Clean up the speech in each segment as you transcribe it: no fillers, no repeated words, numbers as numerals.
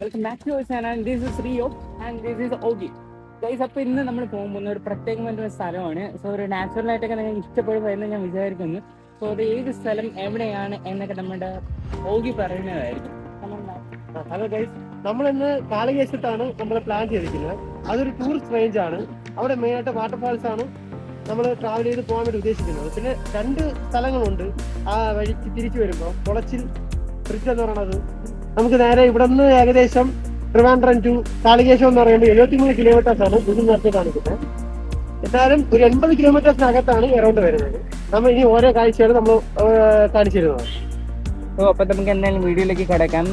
Welcome back to our channel. This is Rio and this is Oggy. Guys, അപ്പോൾ ഇന്ന് നമ്മൾ പോകുന്ന ഒരു പ്രത്യേകമായിട്ടുള്ള സ്ഥലമാണ്. സോ ഒരു നാച്ചുറലായിട്ടൊക്കെ നിങ്ങൾക്ക് ഇഷ്ടപ്പെടുമോ എന്ന് ഞാൻ വിചാരിക്കുന്നു. സോ അത് ഏത് സ്ഥലം എവിടെയാണ് എന്നൊക്കെ നമ്മുടെ ഓഗി പറയുന്നതായിരിക്കും. ഹലോ ഗൈസ്, നമ്മളിന്ന് കാളികേശത്താണ് നമ്മൾ പ്ലാൻ ചെയ്തിരിക്കുന്നത്. അതൊരു ടൂറിസ്റ്റ് റേഞ്ച് ആണ്. അവിടെ മെയിനായിട്ട് വാട്ടർഫാൾസ് ആണ് നമ്മൾ ട്രാവൽ ചെയ്ത് പോകാൻ വേണ്ടി ഉദ്ദേശിക്കുന്നത്. പിന്നെ രണ്ട് സ്ഥലങ്ങളുണ്ട് ആ വഴിക്ക് തിരിച്ചു വരുമ്പോൾ. കുളച്ചിൽ ബ്രിഡ്ജ് എന്ന് പറയുന്നത് നമുക്ക് നേരെ ഇവിടെ നിന്ന് ഏകദേശം ട്രിവാൻഡ്രം ടു കാളികേശം എന്ന് പറയുന്നത് 73 കിലോമീറ്റേഴ്സ് ആണ് ഇത് നേരത്തെ കാണിക്കുന്നത്. എന്നാലും ഒരു 80 കിലോമീറ്റേഴ്സിനകത്താണ് എറൗണ്ട് വരുന്നത്. നമ്മൾ ഇനി ഓരോ കാഴ്ചകൾ നമ്മൾ കാണിച്ചു തരുന്നതാണ്. സോ അപ്പം നമുക്ക് എന്തായാലും വീഡിയോയിലേക്ക് കിടക്കാം.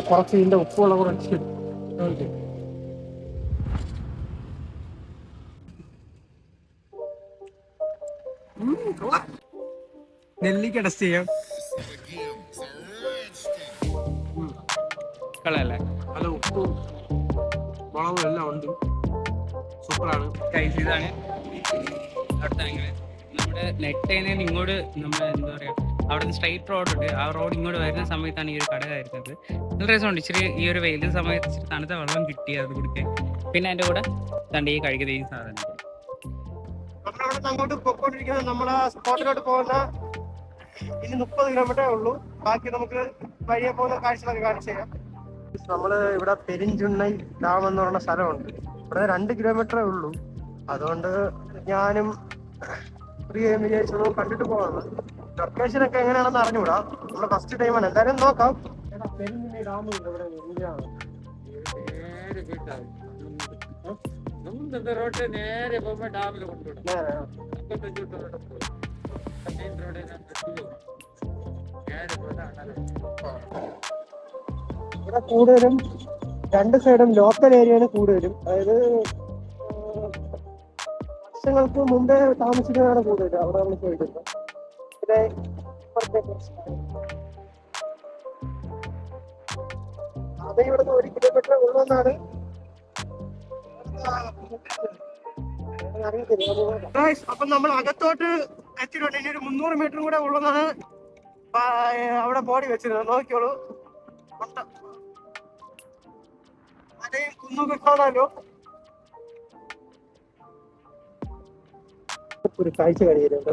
കുറച്ച് ഇതിന്റെ ഉപ്പുള്ള കുറച്ച് നെല്ലിക്ക ടെസ്റ്റ് ചെയ്യാം. കളയല്ലേ? നല്ല ഉപ്പും മുളകും എല്ലാം ഉണ്ട്. സൂപ്പറാണ്. ഇതാണ് അടുത്ത ആംഗിള്. നമ്മുടെ നെട്ടേനയിൽ ഇങ്ങോട്ട് നമ്മൾ എന്താ പറയുക, അവിടെ നിന്ന് സ്ട്രൈറ്റ് റോഡ് ഉണ്ട്. ആ റോഡ് ഇങ്ങോട്ട് വരുന്ന സമയത്താണ് ഈ ഒരു കട വരുന്നത്. നല്ല രസമുണ്ട്. ഇച്ചിരി ഈ ഒരു വെയിൽ സമയത്ത് ഇച്ചിരി തണുത്ത വെള്ളം കിട്ടി അത് കുടിക്കാൻ. പിന്നെ അതിൻ്റെ കൂടെ തണ്ടി കഴിക്കുന്ന ഈ സാധനം. നമ്മളവിടെ അങ്ങോട്ട് പൊക്കോണ്ടിരിക്കുന്നത് നമ്മളെ സ്പോട്ടിലോട്ട് പോകുന്ന ഇനി 30 കിലോമീറ്ററേ ഉള്ളൂ. ബാക്കി നമുക്ക് വഴിയെ പോകുന്ന കാഴ്ചകളൊക്കെ കാണിച്ചു തരാം. നമ്മള് ഇവിടെ പെരിഞ്ചുണ്ണൈ ഡാം എന്ന് പറയുന്ന സ്ഥലമുണ്ട്. ഇവിടെ 2 കിലോമീറ്ററേ ഉള്ളൂ. അതുകൊണ്ട് ഞാനും പ്രിയയും വിചാരിച്ചത് കണ്ടിട്ട് പോകാണ്. ലൊക്കേഷൻ ഒക്കെ എങ്ങനെയാണെന്ന് അറിഞ്ഞുകൂടാ. നമ്മള് ഫസ്റ്റ് ടൈമാണ്, എന്തായാലും നോക്കാം. പെരിഞ്ചുണ്ണൈ ഡാം ഉണ്ട് ഇവിടെ. റോഡ് നേരെ പോകുമ്പോൾ ഡാമിൽ കൊണ്ടുവിടും. ഇവിടെ കൂടുതലും 2 സൈഡും ലോക്കൽ ഏരിയയാണ് കൂടുതലും. അതായത് വർഷങ്ങൾക്ക് മുമ്പേ താമസിക്കുന്നതാണ് കൂടുതലും അവിടെ നമ്മൾ പോയിട്ടുള്ളത്. പിന്നെ അത് ഇവിടുന്ന് 1 കിലോമീറ്റർ ഉള്ളതെന്നാണ് അപ്പൊ നമ്മൾ അകത്തോട്ട് എത്തിയിട്ടുണ്ട്. ഇനി ഒരു 300 മീറ്റർ കൂടെ ഉള്ളതാണ് അവിടെ ബോഡി വെച്ചിരുന്നത്. നോക്കിയോളൂ, മലയും കുന്നൊക്കെ കാണാലോ. ഒരു കാഴ്ച കഴിയുന്നുണ്ട്.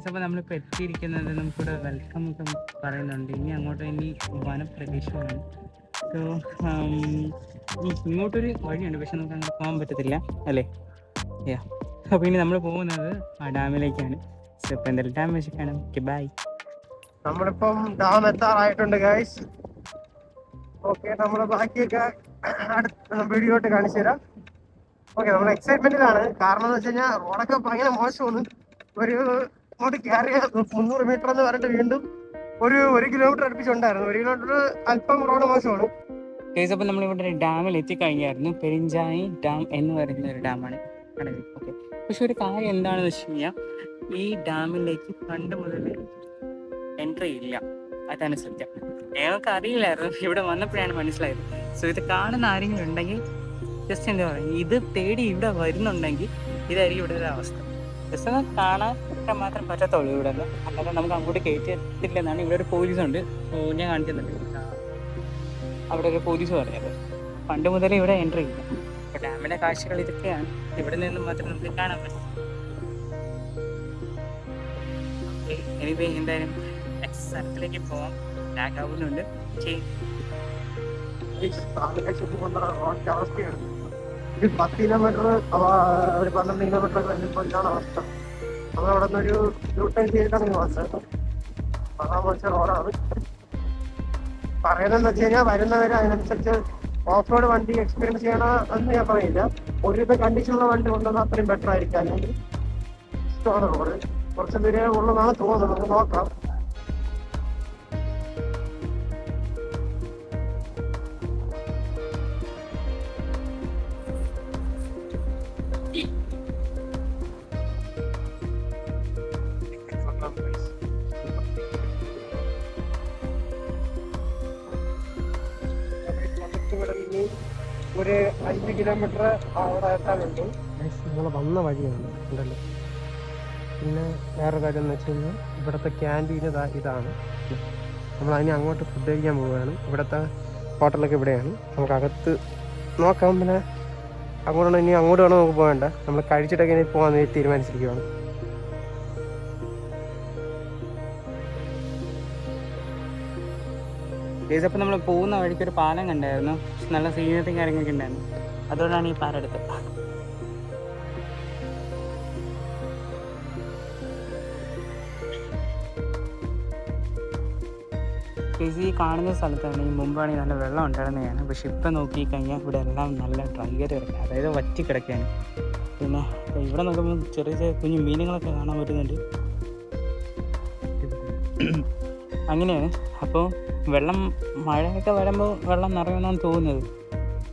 അപ്പോൾ നമ്മളിപ്പോൾ എത്തിയിരിക്കുന്നത് നമുക്കിവിടെ വെൽക്കം ഒക്കെ പറയുന്നുണ്ട്. ഇനി അങ്ങോട്ട് ഇനി വനപ്രദേശമാണ്. സോ ഇങ്ങോട്ടൊരു വഴിയുണ്ട്, പക്ഷെ നമുക്ക് അങ്ങനെ പോകാൻ പറ്റത്തില്ല അല്ലേ? യാ, അപ്പോൾ ഇനി നമ്മൾ പോകുന്നത് ആ ഡാമിലേക്കാണ്. സോ ഇപ്പോൾ എന്തായാലും ഡാം വെച്ച് കാണാം. Okay, bye. നമ്മളിപ്പം ഡാം എത്താറായിട്ടുണ്ട് ഗൈസ്. ഓക്കെ, നമ്മള് ബാക്കിയൊക്കെ അടുത്ത വീഡിയോട്ട് കാണിച്ചു തരാം. ഓക്കെ, നമ്മൾ എക്സൈറ്റ്മെന്റിലാണ്. കാരണം എന്ന് വെച്ച് കഴിഞ്ഞാൽ റോഡൊക്കെ ഭയങ്കര മോശമാണ്. ഒരു ഇങ്ങോട്ട് കയറിയ 300 മീറ്റർ എന്ന് പറഞ്ഞിട്ട് വീണ്ടും ഒരു കിലോമീറ്റർ അടുപ്പിച്ചുണ്ടായിരുന്നു. 1 കിലോമീറ്റർ അല്പം റോഡ് മോശമാണ്. അപ്പോൾ നമ്മളിവിടെ ഒരു ഡാമിൽ എത്തിക്കഴിഞ്ഞായിരുന്നു. പെരിഞ്ചായി ഡാം എന്ന് പറയുന്ന ഒരു ഡാമാണ്. ഓക്കെ, പക്ഷെ ഒരു കാര്യം എന്താണെന്ന് വെച്ച് കഴിഞ്ഞാൽ ഈ ഡാമിലേക്ക് പണ്ട് മുതൽ എൻട്രി ഇല്ല. അതാണ് സത്യം. ഞങ്ങൾക്ക് അറിയില്ലായിരുന്നു, ഇവിടെ വന്നപ്പോഴാണ് മനസ്സിലായത്. സോ ഇത് കാണുന്ന ആരെങ്കിലും ഉണ്ടെങ്കിൽ ജസ്റ്റ് എന്താ പറയുക, ഇത് തേടി ഇവിടെ വരുന്നുണ്ടെങ്കിൽ ഇതായിരിക്കും ഇവിടെ ഒരു അവസ്ഥ. ജസ്റ്റ് ഒന്ന് കാണാൻ മാത്രം പറ്റത്തുള്ളൂ ഇവിടെ നിന്ന്. അല്ലാതെ നമുക്ക് അങ്ങോട്ട് കയറ്റിയിട്ടില്ലെന്നാണ്. ഇവിടെ ഒരു പോലീസുണ്ട്, ഞാൻ കാണിച്ചിട്ടുണ്ട്. അവിടെ ഒരു പോലീസ് പറഞ്ഞത് പണ്ട് മുതലേ ഇവിടെ എൻട്രി ഇല്ല. അപ്പോൾ ഡാമിലെ കാഴ്ചകൾ ഇതൊക്കെയാണ്. ഇവിടെ നിന്ന് മാത്രം നമുക്ക് കാണാൻ പറ്റും. എനിവേ എന്തായാലും നെക്സ്റ്റ് സ്ഥലത്തിലേക്ക് പോവാം. ലാഗ് ആവുന്നുണ്ട്. അവസ്ഥയാണ്. ഒരു 10 കിലോമീറ്റർ ഒരു 12 കിലോമീറ്റർ കഴിഞ്ഞപ്പോൾ ഇതാണ് അവസ്ഥ. നമ്മളവിടെ നിന്നൊരു യൂട്ടേൺ ചെയ്തിട്ടാണ് വന്നത്. അതാ മോശം റോഡാണ്. പറയുന്നതെന്ന് വെച്ച് കഴിഞ്ഞാൽ വരുന്നവരെ അതിനനുസരിച്ച് ഓഫ് റോഡ് വണ്ടി എക്സ്പീരിയൻസ് ചെയ്യണം എന്ന് ഞാൻ പറയില്ല. ഒരുവിധ കണ്ടീഷനുള്ള വണ്ടി കൊണ്ടുവന്നാൽ അത്രയും ബെറ്റർ ആയിരിക്കും. അല്ലെങ്കിൽ ഇഷ്ടമാണ് റോഡ്. കുറച്ച് ദൂരം ഉള്ളതാണ് തോന്നുന്നത്. നമുക്ക് നോക്കാം. ഒരു 5 കിലോമീറ്റർ അവിടെ എത്താനുണ്ട്. നമ്മൾ വന്ന വഴിയാണ് ഉണ്ടല്ലോ. പിന്നെ വേറെ കാര്യം എന്ന് വെച്ച് കഴിഞ്ഞാൽ ഇവിടുത്തെ ക്യാൻറ്റീൻ ഇതാണ്. നമ്മൾ അതിന് അങ്ങോട്ട് ഫുഡ് കഴിക്കാൻ പോവുകയാണ്. ഇവിടുത്തെ ഹോട്ടലൊക്കെ ഇവിടെയാണ്. നമുക്ക് അകത്ത് നോക്കാം. പിന്നെ അങ്ങോട്ടാണ് ഇനി അങ്ങോട്ട് വേണം നമുക്ക് പോകേണ്ട. നമ്മൾ കഴിച്ചിട്ടൊക്കെ ഇനി പോകാൻ തീരുമാനിച്ചിരിക്കുകയാണ്. അപ്പോൾ നമ്മൾ പോകുന്ന വഴിക്ക് ഒരു പാലം കണ്ടായിരുന്നു. നല്ല സീനറിയും കാര്യങ്ങളൊക്കെ ഉണ്ടായിരുന്നു. അതുകൊണ്ടാണ് ഈ പാലം എടുത്തത്. ഈ കാണുന്ന സ്ഥലത്താണ് ഈ മുമ്പാണെങ്കിൽ നല്ല വെള്ളം ഉണ്ടായിരുന്നതാണ്. പക്ഷെ ഇപ്പം നോക്കിക്കഴിഞ്ഞാൽ ഇവിടെ എല്ലാം നല്ല ഡ്രൈ ആയിട്ട് കിടക്കുക, അതായത് വറ്റി കിടക്കുകയാണ്. പിന്നെ ഇവിടെ നോക്കുമ്പോൾ ചെറിയ ചെറിയ കുഞ്ഞു മീനുകളൊക്കെ കാണാൻ പറ്റുന്നുണ്ട്. അങ്ങനെയാണ്. അപ്പോൾ വെള്ളം മഴയൊക്കെ വരുമ്പോൾ വെള്ളം നിറയുമെന്നാണ് തോന്നുന്നത്.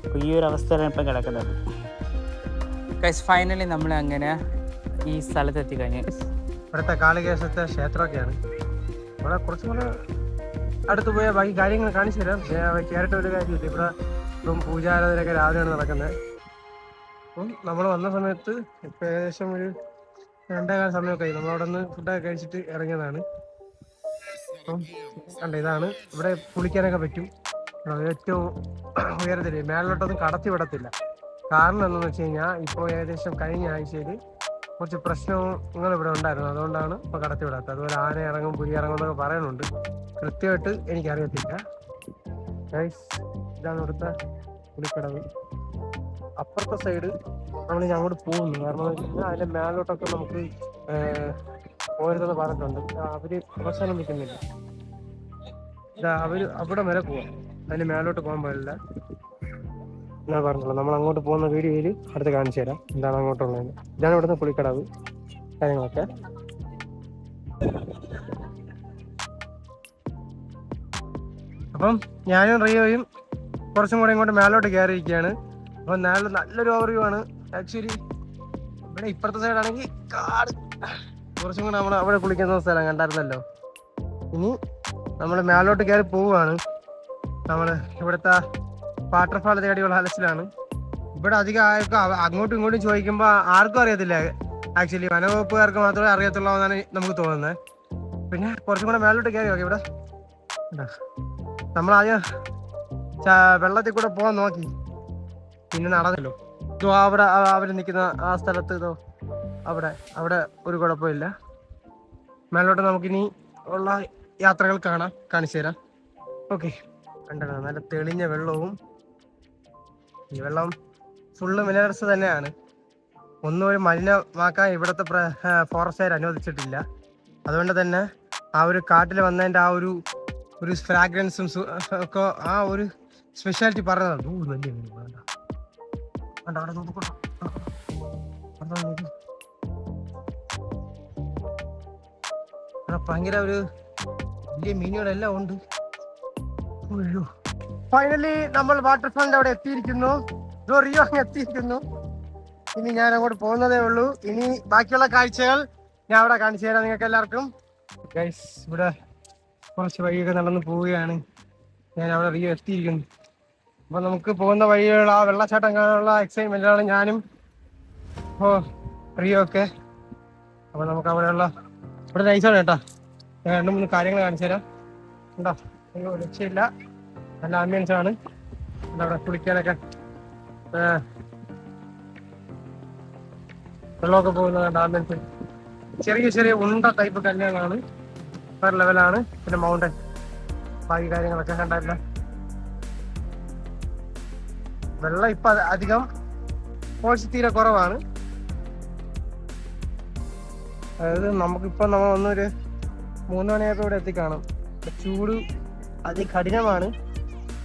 അപ്പോൾ ഈ ഒരു അവസ്ഥയിലാണ് ഇപ്പം കിടക്കുന്നത്. ഫൈനലി നമ്മൾ അങ്ങനെ ഈ സ്ഥലത്തെത്തി കഴിഞ്ഞ് ഇവിടുത്തെ കാളികേശത്തെ ക്ഷേത്രമൊക്കെയാണ്. ഇവിടെ കുറച്ചും കൂടെ അടുത്ത് പോയാൽ ബാക്കി കാര്യങ്ങൾ കാണിച്ചു തരാം. കയറിയിട്ട് ഒരു കാര്യമില്ല. ഇവിടെ ഇപ്പം പൂജാരാധനയൊക്കെ രാവിലെയാണ് നടക്കുന്നത്. അപ്പം നമ്മൾ വന്ന സമയത്ത് ഇപ്പം ഏകദേശം ഒരു 2:15 സമയമൊക്കെ ആയി. നമ്മളവിടെ നിന്ന് ഫുഡൊക്കെ കഴിച്ചിട്ട് ഇറങ്ങിയതാണ്. അപ്പം കണ്ട ഇതാണ്. ഇവിടെ കുളിക്കാനൊക്കെ പറ്റും. ഏറ്റവും ഉയരത്തിൽ മേളിലോട്ടൊന്നും കടത്തി വിടത്തില്ല. കാരണം എന്താണെന്ന് വെച്ച് കഴിഞ്ഞാൽ ഇപ്പോൾ ഏകദേശം കഴിഞ്ഞ ആഴ്ചയിൽ കുറച്ച് പ്രശ്നങ്ങൾ ഇവിടെ ഉണ്ടായിരുന്നു. അതുകൊണ്ടാണ് ഇപ്പോൾ കടത്തി വിടാത്തത്. അതുപോലെ ആന ഇറങ്ങും പുലി ഇറങ്ങും എന്നൊക്കെ പറയുന്നുണ്ട്. കൃത്യമായിട്ട് എനിക്കറിയത്തില്ല. ഇതാണ് ഇവിടുത്തെ കുളിക്കടവ്. അപ്പുറത്തെ സൈഡ് നമ്മൾ ഇനി അങ്ങോട്ട് പോകുന്നു. കാരണം എന്ന് വെച്ച് കഴിഞ്ഞാൽ അതിൻ്റെ മേലോട്ടൊക്കെ നമുക്ക് പോരുതെന്ന് പറഞ്ഞിട്ടുണ്ട്. അവര് അവസാനം നിൽക്കുന്നില്ല. അവര് അവിടെ വരെ പോവാം. അതിന് മേലോട്ട് പോകാൻ പാടില്ല. ഞാൻ പറഞ്ഞിട്ടുള്ളൂ. നമ്മൾ അങ്ങോട്ട് പോകുന്ന വീഡിയോയിൽ അടുത്ത് കാണിച്ചു തരാം എന്താണ് അങ്ങോട്ടുള്ളത്. ഇതാണ് ഇവിടുത്തെ കുളിക്കടവ് കാര്യങ്ങളൊക്കെ. അപ്പം ഞാനും റിയോയും കുറച്ചും കൂടെ ഇങ്ങോട്ട് മേലോട്ട് കയറിയിരിക്കുകയാണ്. അപ്പം നല്ലൊരു ഓവർവ്യൂ ആണ്. ആക്ച്വലി ഇവിടെ ഇപ്പുറത്തെ സൈഡാണെങ്കിൽ കാട്. കുറച്ചും കൂടെ നമ്മൾ അവിടെ കുളിക്കുന്ന സ്ഥലം കണ്ടായിരുന്നല്ലോ. ഇനി നമ്മൾ മേലോട്ട് കയറി പോവുകയാണ്. നമ്മൾ ഇവിടുത്തെ വാട്ടർഫാൾ തേടിയുള്ള അലച്ചിലാണ്. ഇവിടെ അധികം ആർക്കും അങ്ങോട്ടും ഇങ്ങോട്ടും ചോദിക്കുമ്പോൾ ആർക്കും അറിയത്തില്ല. ആക്ച്വലി വനവകുപ്പുകാർക്ക് മാത്രമേ അറിയത്തുള്ളൂ എന്നാണ് നമുക്ക് തോന്നുന്നത്. പിന്നെ കുറച്ചും കൂടെ മേലോട്ട് കയറി നോക്കി. ഇവിടെ നമ്മളാദ്യം വെള്ളത്തിൽ കൂടെ പോകാൻ നോക്കി, പിന്നെ നടന്നല്ലോ. ഇതോ അവിടെ അവർ നിൽക്കുന്ന ആ സ്ഥലത്ത് ഇതോ അവിടെ ഒരു കുഴപ്പമില്ല. മേലോട്ട് നമുക്കിനി ഉള്ള യാത്രകൾ കാണിച്ചു തരാം. ഓക്കെ. കണ്ടോ നല്ല തെളിഞ്ഞ വെള്ളവും. ഈ വെള്ളം ഫുള്ള് മിനറൽസ് തന്നെയാണ്. ഒന്നും ഒരു മലിനമാക്കാൻ ഇവിടുത്തെ ഫോറസ്റ്റുകാർ അനുവദിച്ചിട്ടില്ല. അതുകൊണ്ട് തന്നെ ആ ഒരു കാട്ടിൽ വന്നതിൻ്റെ ആ ഒരു ഫ്രാഗ്രൻസും ഒക്കെ ആ ഒരു സ്പെഷ്യാലിറ്റി പറഞ്ഞതാണ്. അവിടെ നോക്കണോ, ഭയങ്കര ഒരു വലിയ മീനുകളെല്ലാം ഉണ്ട്. ഫൈനലി നമ്മൾ വാട്ടർഫാളിന്റെ അവിടെ എത്തിയിരിക്കുന്നു. റിയോ അങ്ങ് എത്തിയിരിക്കുന്നു. ഇനി ഞാൻ അങ്ങോട്ട് പോകുന്നതേ ഉള്ളൂ. ഇനി ബാക്കിയുള്ള കാഴ്ചകൾ ഞാൻ അവിടെ കാണിച്ചു തരാം നിങ്ങൾക്ക് എല്ലാവർക്കും. ഗൈസ്, ഇവിടെ കുറച്ച് വഴിയൊക്കെ നടന്ന് പോവുകയാണ്. ഞാൻ അവിടെ റിയോ എത്തിയിരിക്കുന്നു. അപ്പൊ നമുക്ക് പോകുന്ന വഴിയുള്ള ആ വെള്ളച്ചാട്ടം കാണാനുള്ള എക്സൈറ്റ്മെന്റാണ് ഞാനും റിയോ ഒക്കെ. അപ്പൊ നമുക്ക് അവിടെയുള്ള ഇവിടെ നൈസാണ് കേട്ടോ. ഞാൻ 2-3 കാര്യങ്ങൾ കാണിച്ചു തരാം. ഉണ്ടോ, അയ്യോ രക്ഷയില്ല. നല്ല ആംബിയൻസ് ആണ്. അവിടെ കുളിക്കാനൊക്കെ വെള്ളമൊക്കെ പോകുന്ന ഡാമിൽ ചെറിയ ചെറിയ ഉണ്ട ടൈപ്പ് കല്ലുകളാണ്, വേറെ ലെവലാണ്. പിന്നെ മൗണ്ടൻ, ബാക്കി കാര്യങ്ങളൊക്കെ കണ്ടല്ല. വെള്ളം ഇപ്പൊ അധികം ഫോഴ്സ് തീരെ കുറവാണ്. അതായത് നമുക്കിപ്പോ നമ്മൾ ഒന്നൊരു 3 മണിയായപ്പോ ഇവിടെ എത്തിക്കാണും. ചൂട് അതികഠിനമാണ്,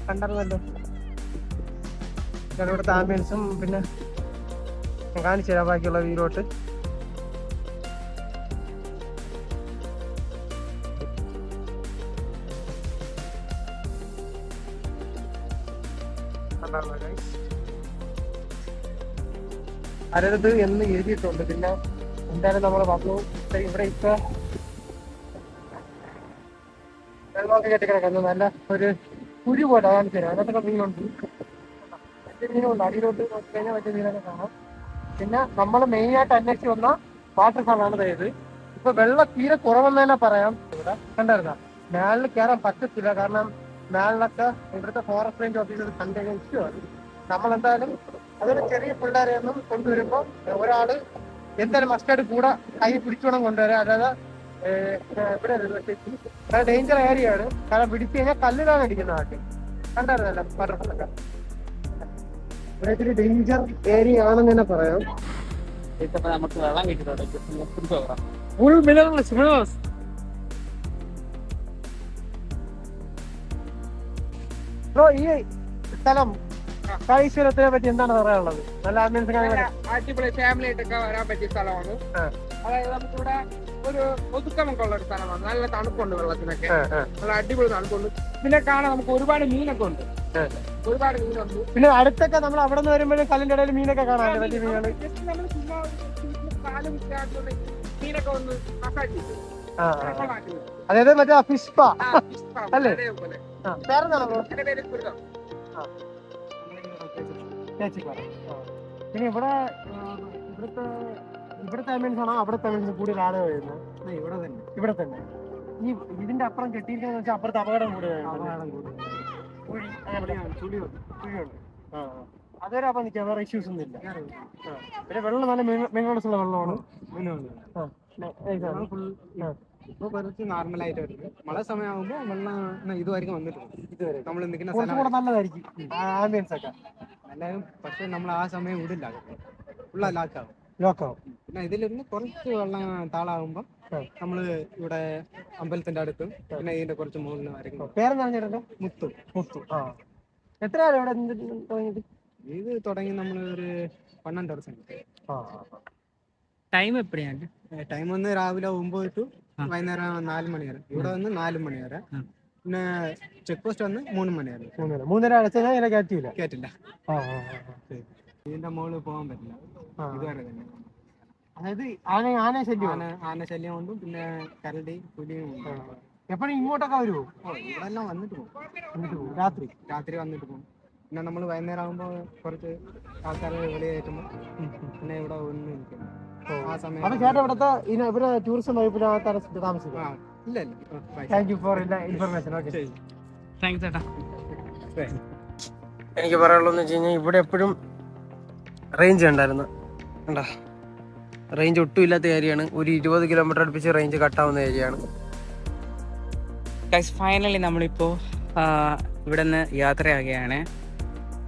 കണ്ടറിഞ്ഞല്ലോ. ഇവിടുത്തെ ആംബിയൻസും പിന്നെ ഞാൻ കാണിച്ചു തരാം ബാക്കിയുള്ള വീട്ടിലോട്ട്. അരത് എന്ന് എഴുതിയിട്ടുണ്ട്. പിന്നെ എന്തായാലും നമ്മൾ വന്നു. ഇവിടെ ഇപ്പൊ വെള്ളമൊക്കെ കെട്ടിക്കിടക്കുന്നു. നല്ല ഒരു കുഴി പോലെ കാണിച്ചു തരാം. അതിനകത്തൊക്കെ മീനുണ്ട്, വലിയ മീനുണ്ട്. അടിയിലോട്ട് നോക്കി കഴിഞ്ഞാൽ വലിയ മീനൊക്കെ കാണാം. പിന്നെ നമ്മൾ മെയിനായിട്ട് അന്വേഷിച്ച് വന്ന വാട്ടർഫാളാണ് ഇത്. ഇപ്പൊ വെള്ളം തീരെ കുറവെന്ന് തന്നെ പറയാം. ഇവിടെ കണ്ടായിരുന്ന മേളിൽ കയറാൻ പറ്റത്തില്ല, കാരണം മേളിലൊക്കെ ഇവിടുത്തെ ഫോറസ്റ്റ് റേഞ്ച് ഓഫീസർ കണ്ടുകഴിഞ്ഞാൽ ഇഷ്യമാണ്. നമ്മളെന്തായാലും അതൊരു ചെറിയ പിള്ളേരെ ഒന്നും കൊണ്ടുവരുമ്പോൾ ഒരാള് എന്തായാലും മസ്റ്റായിട്ട് കൂടെ കൈ പിടിച്ചോണം കൊണ്ടുവരാം. അതായത് ഇവിടെ ഡേഞ്ചർ ഏരിയ ആണ്, കാരണം പിടിച്ചു കഴിഞ്ഞാൽ കല്ലിലാണ് അടിക്കുന്ന നാട്ടിൽ. കണ്ടായിരുന്നല്ലോ വാട്ടർഫാളൊക്കെ. ഇവിടെ ഇത്തിരി ഡേഞ്ചർ ഏരിയ ആണെന്ന് തന്നെ പറയാം. നമുക്ക് വെള്ളം കിട്ടിയിട്ടുണ്ട്. Full minerals. ബ്രോ, ഈ സ്ഥലം കാഴ്ചവരത്തിനെ പറ്റി എന്താണ് പറയാനുള്ളത്? നല്ല ആംബിയൻസ്, അടിപൊളി ഫാമിലി ആയിട്ടൊക്കെ വരാൻ പറ്റിയ സ്ഥലമാണ്. അതായത് നമുക്കിവിടെ ഒരു ഒതുക്കമൊക്കെ ഉള്ള ഒരു സ്ഥലമാണ്. നല്ല തണുപ്പുണ്ട്, വെള്ളത്തിനൊക്കെ നല്ല അടിപൊളി തണുപ്പുണ്ട്. പിന്നെ കാണാൻ നമുക്ക് ഒരുപാട് മീനൊക്കെ ഉണ്ട്, ഒരുപാട് മീനുണ്ട്. പിന്നെ അടുത്തൊക്കെ നമ്മൾ അവിടെ നിന്ന് വരുമ്പോഴും കല്ലിന്റെ ഇടയിൽ മീനൊക്കെ കാണാൻ വലിയ മീനുകൾ. മീനൊക്കെ ഒന്ന് മസാജ് ചെയ്തു. അതായത് മറ്റേ ഫിഷ് പാ അല്ലേ? പേരെന്താണോ? എന്റെ പേര് കുരുതം. പിന്നെ ഇവിടുത്തെ ആംബിയൻസ് ആണോ അവിടുത്തെ ആംബിയൻസ് കൂടുതൽ ആള് വരുന്നത്? ഇവിടെ തന്നെ. ഈ ഇതിന്റെ അപ്പുറം കെട്ടിയിരിക്കുന്ന വെച്ചാൽ അപ്പുറത്ത് അപകടം കൂടുതലാണ്. അതുവരെ അപ്പൊ നിൽക്കാം, വേറെ ഇഷ്യൂസ് ഒന്നും ഇല്ല. പിന്നെ വെള്ളം നല്ല മിനറൽസ് ഉള്ള വെള്ളമാണ്. ഇപ്പൊ കുറച്ച് നോർമലായിട്ട് വരുന്നത്. മഴ സമയമാകുമ്പോ വെള്ളം ഇതുവരെയും വന്നിട്ടുണ്ട്. നമ്മൾ നിൽക്കുന്ന കുറച്ചുകൂടെ നല്ലതായിരിക്കും ആംബിയൻസ് ഒക്കെ. എല്ലാവരും, പക്ഷെ നമ്മൾ ആ സമയം ഇവിടില്ല, ഫുള്ള ലാക്കാവും. പിന്നെ ഇതിലിരുന്ന് കുറച്ച് വെള്ളം താളാകുമ്പോ നമ്മള് ഇവിടെ അമ്പലത്തിന്റെ അടുത്തും പിന്നെ ഇതിന്റെ കുറച്ച് മുകളിൽ ആരെങ്കിലും. പേരെന്താ? മുത്തു. എത്രയാണ് ഇവിടെ തുടങ്ങിയത്? ഇത് തുടങ്ങി നമ്മൾ ഒരു 12 വർഷം. ടൈം എപ്പോഴാണ്? ടൈം വന്ന് രാവിലെ 9 ടു വൈകുന്നേരം 4 മണി വരെ. ഇവിടെ വന്ന് 4 മണി വരെ. പിന്നെ ചെക്ക് പോസ്റ്റ് വന്ന് 3 മണി വരെ. 3:30 അടച്ചാൽ കേറ്റില്ല. ഇതിന്റെ മുകളിൽ പോകാൻ പറ്റില്ല ഇതുവരെ തന്നെ. അതായത് ആന ശല്യം കൊണ്ടും പിന്നെ കരടി, പുലിയും. എപ്പോഴും ഇങ്ങോട്ടൊക്കെ വരുമോ? ഇവിടെ എല്ലാം വന്നിട്ട് പോകും. രാത്രി വന്നിട്ട് പോകും. പിന്നെ നമ്മൾ വൈകുന്നേരം ആകുമ്പോൾ കുറച്ച് ആൾക്കാർ വെളിയേറ്റുമ്പോൾ പിന്നെ ഇവിടെ ഒന്ന് നിൽക്കും. ആ സമയം ചേട്ടാ ഇവിടെ ടൂറിസം വകുപ്പിനകത്താണ് താമസിക്കുക? ഇല്ല. Thank you for information. Okay, thanks ചേട്ടാ. എനിക്ക് പറയാനുള്ളതെന്ന് വെച്ച് കഴിഞ്ഞാൽ ഇവിടെ എപ്പോഴും റേഞ്ച് ഉണ്ടായിരുന്നു. കണ്ടാ, റേഞ്ച് ഒട്ടും ഇല്ലാത്ത ഏരിയയാണ്. ഒരു 20 കിലോമീറ്റർ അടുപ്പിച്ച് റേഞ്ച് കട്ടാവുന്ന ഏരിയയാണ്. ഫൈനലി നമ്മളിപ്പോൾ ഇവിടെ നിന്ന് യാത്രയാകുകയാണ്.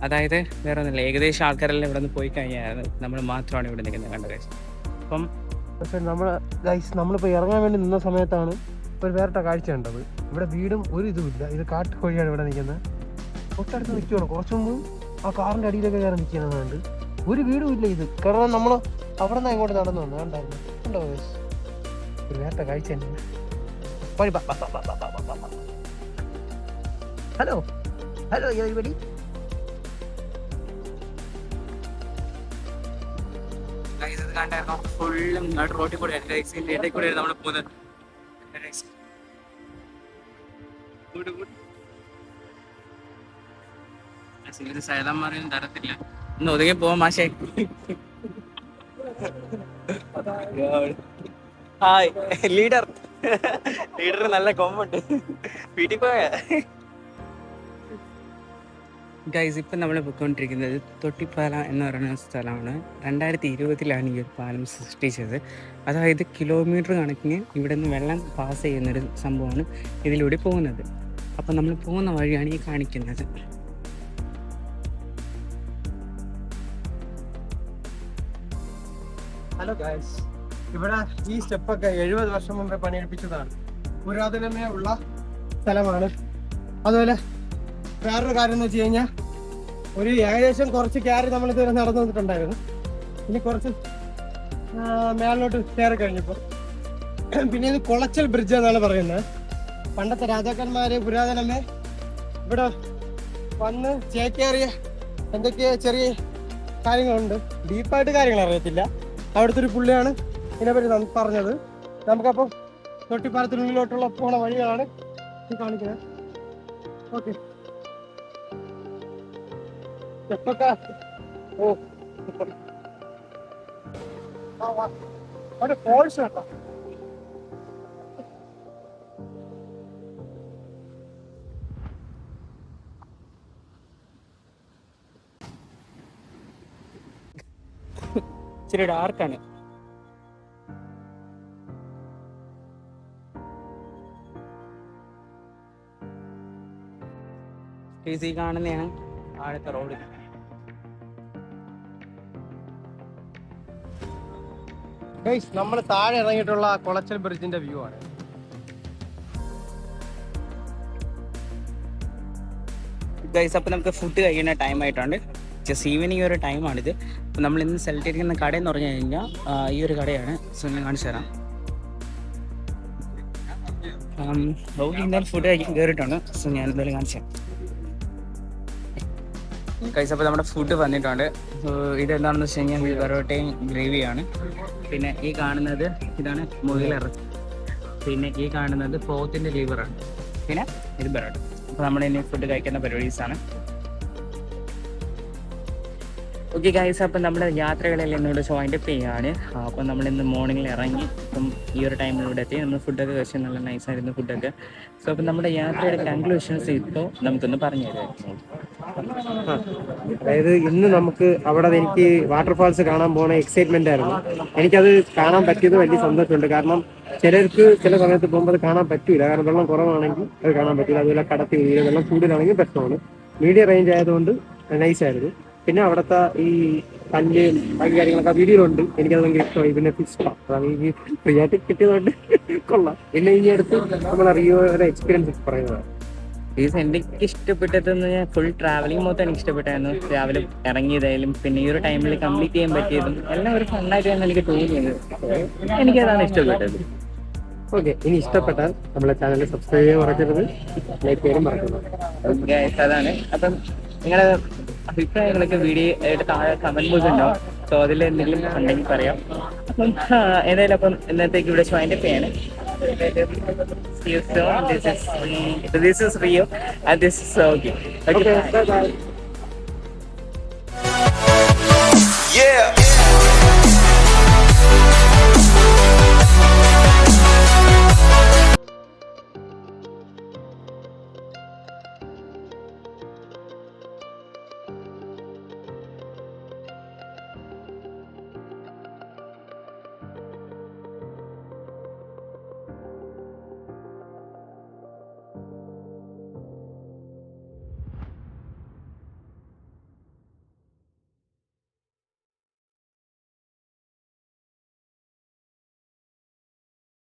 അതായത് വേറെ ഒന്നുമില്ല, ഏകദേശം ആൾക്കാരെല്ലാം ഇവിടെ നിന്ന് പോയി കഴിഞ്ഞാൽ നമ്മൾ മാത്രമാണ് ഇവിടെ നിൽക്കുന്നത്. കണ്ട ഗൈസ്, അപ്പം പക്ഷെ നമ്മളിപ്പോൾ ഇറങ്ങാൻ വേണ്ടി നിന്ന സമയത്താണ് ഒരു വേറിട്ട കാഴ്ച കണ്ടത്. ഇവിടെ വീടും ഒരു ഇതുമില്ല, ഇത് കാട്ടുകോഴിയാണ് ഇവിടെ നിൽക്കുന്നത്. തൊട്ടടുത്ത് നിൽക്കുകയാണ്. കുറച്ചു മുമ്പ് ആ കാറിൻ്റെ അടിയിലൊക്കെ കയറി നിൽക്കുന്നതുകൊണ്ട് ഒരു വീടും ഇല്ല. ഇത് കാരണം നമ്മൾ അവിടെ നിന്ന് ഇങ്ങോട്ട് നടന്നു വന്നു കണ്ടായിരുന്നു. കണ്ടോ ഗൈസ്, ഒരു വേറിട്ട കാഴ്ച തന്നെ. Hello everybody. ഫുള്ളും റോഡിൽ കൂടെ ഇടയിൽ കൂടെ നമ്മൾ പോകുന്നത്. സൈലം മാറിയും തരത്തില്ല, ഒന്ന് ഒതുങ്ങി പോവാൻ മാഷേ. ഹായ് ലീഡർ നല്ല കൊമ്പുണ്ട്. വീട്ടിൽ പോയ ഗൈസ് ഇപ്പം നമ്മൾ പോയിക്കൊണ്ടിരിക്കുന്നത് തൊട്ടിപ്പാല എന്ന് പറയുന്ന സ്ഥലമാണ്. 2020 ഈ ഒരു പാലം സൃഷ്ടിച്ചത്. അതായത് കിലോമീറ്റർ കണക്കിന് ഇവിടെ നിന്ന് വെള്ളം പാസ് ചെയ്യുന്നൊരു സംഭവമാണ് ഇതിലൂടെ പോകുന്നത്. അപ്പം നമ്മൾ പോകുന്ന വഴിയാണ് ഈ കാണിക്കുന്നത്. ഹലോ ഗൈസ്, ഇവിടെ ഈ സ്റ്റെപ്പൊക്കെ 70 വർഷം മുമ്പേ പണിയെടുപ്പിച്ചതാണ്. പുരാതനമേ ഉള്ള സ്ഥലമാണ്. അതുപോലെ വേറൊരു കാര്യം എന്ന് വെച്ച് കഴിഞ്ഞാൽ ഒരു ഏകദേശം കുറച്ച് കയറി നമ്മൾ ഇതുവരെ നടന്നു വന്നിട്ടുണ്ടായിരുന്നു. ഇനി കുറച്ച് മേളിലോട്ട് കയറി കഴിഞ്ഞപ്പോൾ പിന്നെ ഇത് കുളച്ചൽ ബ്രിഡ്ജ് എന്നാണ് പറയുന്നത്. പണ്ടത്തെ രാജാക്കന്മാര് പുരാതനമേ ഇവിടെ വന്ന് ചേക്കേറിയ എന്തൊക്കെയോ ചെറിയ കാര്യങ്ങളുണ്ട്. ഡീപ്പായിട്ട് കാര്യങ്ങൾ അറിയത്തില്ല. അവിടുത്തെ ഒരു പുള്ളിയാണ് ഇതിനെപ്പറ്റി പറഞ്ഞത്. നമുക്കപ്പോൾ തൊട്ടിപ്പാലത്തിനുള്ളിലോട്ടുള്ള പോണ വഴികളാണ് ഈ കാണിക്കുന്നത്. ഓക്കെ, സ്റ്റെപ്പൊക്കെ അവിടെ ഫോൾസ് കേട്ടോ. ഇച്ചിരി ഡാർക്കാണ്. ഈ കാണുന്നതാണ് ആഴത്തെ റോഡ്. നമ്മൾ താഴെ ഇറങ്ങിയിട്ടുള്ള കുളച്ചൽ ബ്രിഡ്ജിന്റെ വ്യൂ ആണ്. ഗൈസ് അപ്പോൾ നമുക്ക് ഫുഡ് കഴിക്കുന്ന ടൈം ആയിട്ടുണ്ട്. ജസ്റ്റ് ഈവനിങ് ഒരു ടൈമാണിത്. അപ്പോൾ നമ്മൾ ഇന്ന് സെലക്ട് ചെയ്തിരിക്കുന്ന കട എന്ന് പറഞ്ഞു കഴിഞ്ഞാൽ ഈ ഒരു കടയാണ്. സോ ഞാൻ കാണിച്ചു തരാം. എന്തായാലും ഫുഡ് കഴിക്കാൻ കയറിയിട്ടുണ്ട്. സോ ഞാൻ എന്തായാലും കാണിച്ചു തരാം. ഗൈസ് അപ്പോൾ നമ്മുടെ ഫുഡ് വന്നിട്ടുണ്ട്. ഇതെന്താണെന്ന് വെച്ച് കഴിഞ്ഞാൽ പൊറോട്ടയും ഗ്രേവിയാണ്. പിന്നെ ഈ കാണുന്നത് ഇതാണ് മുയലിറച്ചി. പിന്നെ ഈ കാണുന്നത് പോത്തിൻ്റെ ലിവറാണ്. പിന്നെ ഇത് പൊറോട്ട. അപ്പോൾ നമ്മൾ ഇനി ഫുഡ് കഴിക്കുന്ന പരിപാടീസാണ്. ഓക്കെ ഗൈസ്, അപ്പം നമ്മുടെ യാത്രകളെല്ലാം എന്നോട് വൈൻഡപ്പ് ചെയ്യുകയാണ്. അപ്പം നമ്മളിന്ന് മോർണിംഗിൽ ഇറങ്ങി ഇപ്പം ഈ ഒരു ടൈമിലൂടെ എത്തി. നമ്മൾ ഫുഡൊക്കെ കഴിച്ച് നല്ല നൈസായിരുന്നു ഫുഡൊക്കെ. സോ അപ്പം നമ്മുടെ യാത്രയുടെ കൺക്ലൂഷൻസ് ഇപ്പോൾ നമുക്കൊന്ന് പറഞ്ഞു തരാം. അതായത് ഇന്ന് നമുക്ക് അവിടെ എനിക്ക് വാട്ടർഫാൾസ് കാണാൻ പോകുന്ന എക്സൈറ്റ്മെന്റ് ആയിരുന്നു. എനിക്കത് കാണാൻ പറ്റിയത് വലിയ സന്തോഷമുണ്ട്. കാരണം ചിലർക്ക് ചില സമയത്ത് പോകുമ്പോൾ അത് കാണാൻ പറ്റൂല. കാരണം വെള്ളം കുറവാണെങ്കിൽ അത് കാണാൻ പറ്റില്ല. അതുപോലെ കടത്തി വീട് വെള്ളം കൂടുതലാണെങ്കിൽ പ്രശ്നമാണ്. മീഡിയം റേഞ്ച് ആയതുകൊണ്ട് നൈസായിരുന്നു. പിന്നെ അവിടുത്തെ ഈ കല്ല് ബാക്കി കാര്യങ്ങളൊക്കെ വീഡിയോയിലുണ്ട്. എനിക്കത് ഭയങ്കര ഇഷ്ടമായി. പിന്നെ ഫിഷ് അതാണ് ഈ ഫ്രീ ആയിട്ട് കിട്ടിയതുകൊണ്ട് കൊള്ളാം. പിന്നെ ഇനി അടുത്ത് നമ്മൾ റിയോയുടെ എക്സ്പീരിയൻസ് പറയുന്നതാണ്. എനിക്ക് ഇഷ്ടപ്പെട്ടതെന്ന് ഞാൻ ഫുൾ ട്രാവലിംഗ് മൊത്തം എനിക്ക് ഇഷ്ടപ്പെട്ടായിരുന്നു. രാവിലെ ഇറങ്ങിയതായാലും പിന്നെ ഈ ഒരു ടൈമിൽ കംപ്ലീറ്റ് ചെയ്യാൻ പറ്റിയതും എല്ലാം ഒരു ഫണ്ണായിട്ടാണ് എനിക്ക് തോന്നിയത്. എനിക്കതാണ് ഇഷ്ടപ്പെട്ടത്. ഓക്കെ, ഇനി ഇഷ്ടപ്പെട്ടാൽ നമ്മളെ ചാനൽ സബ്സ്ക്രൈബ് ചെയ്യാൻ മറക്കരുത്, ലൈക്ക് ചെയ്യാനും മറക്കരുത്. അതാണ്. അപ്പം നിങ്ങളുടെ അഭിപ്രായങ്ങളൊക്കെ വീഡിയോ ആയിട്ട് താഴെ കമന്റ് ബോക്സ് ഉണ്ടാവും. സോ അതിൽ എന്തെങ്കിലും ഉണ്ടെങ്കിൽ പറയാം. അപ്പം ഏതായാലും അപ്പം ഇന്നത്തേക്ക് ഇവിടെ വൈൻഡപ്പ് ചെയ്യാണ്. This is Rio and this is okay. Okay, bye bye. Yeah.